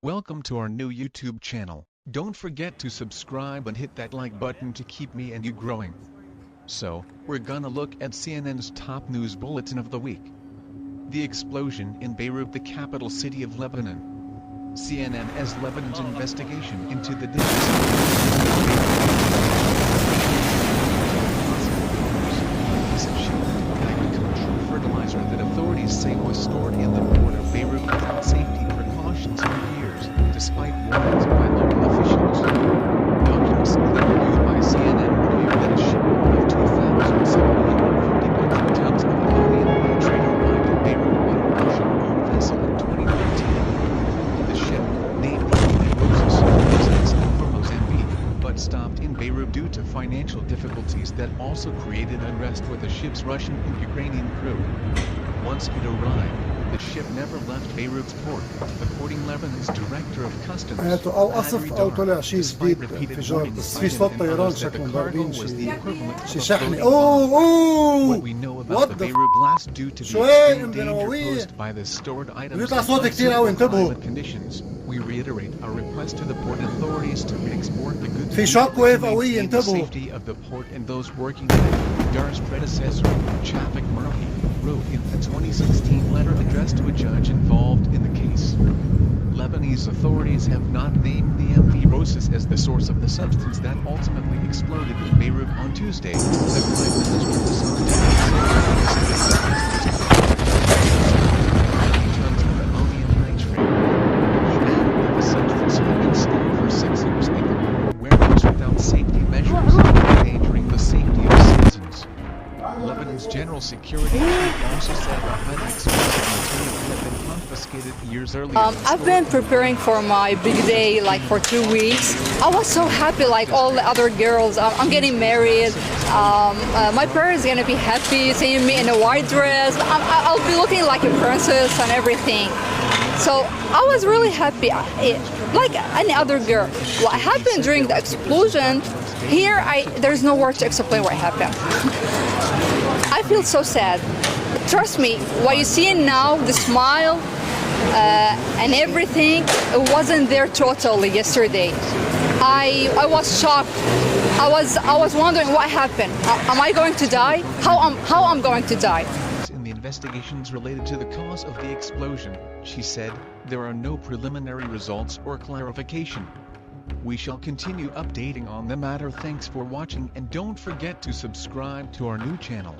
Welcome to our new YouTube channel. Don't forget to subscribe and hit that like button to keep me and you growing. So, we're gonna look at CNN's top news bulletin of the week. The explosion in Beirut, the capital city of Lebanon. CNN as Lebanon's investigation into the agricultural fertilizer that authorities say was stored in the port of Beirut without safety precautions for years, despite warnings by local officials. Documents reviewed by CNN reveal that a shipment of 2,750 metric tons of ammonium nitrate arrived in Beirut on a Russian-owned vessel in 2019. The ship, named Beirut, was for Mozambique, but stopped in Beirut due to financial difficulties that also created unrest with the ship's Russian and Ukrainian crew. Once it arrived, the ship never left Beirut's port, according Lebanon's director of customs. او قصف او طلع شيء جديد انفجار بس في صوت طيران شكلهم ضاربين شيء شحني What we know about the Beirut blast due to the extreme danger posed by the stored items بيطلع صوت كثير قوي انتبهوا. conditions. We reiterate our request to the port authorities to re-export the goods في shock wave قوية the انتبهوا. safety of the port and those working in it. Dar's predecessor, Chafik Murphy, wrote in a 2016 letter addressed to a judge involved in the case. Lebanese authorities have not named the MV Rosas as the source of the substance that ultimately exploded in Beirut on Tuesday. The Prime Minister decided tons of ammonium nitrate. He added that the substance had been stored for 6 years in the warehouse without safety measures, endangering the safety of citizens. Lebanon's General Security Chief also said the highly explosive material had been confiscated years earlier. I've been preparing for my big day like for 2 weeks. I was so happy like all the other girls. I'm getting married. My parents are gonna be happy seeing me in a white dress. I'll be looking like a princess and everything. So I was really happy, like any other girl. What happened during the explosion, here there's no word to explain what happened. I feel so sad. Trust me, what you see now, the smile and everything, it wasn't there totally yesterday. I was shocked. I was wondering what happened. Am I going to die? How I'm going to die? In the investigations related to the cause of the explosion, she said, there are no preliminary results or clarification. We shall continue updating on the matter. Thanks for watching and don't forget to subscribe to our new channel.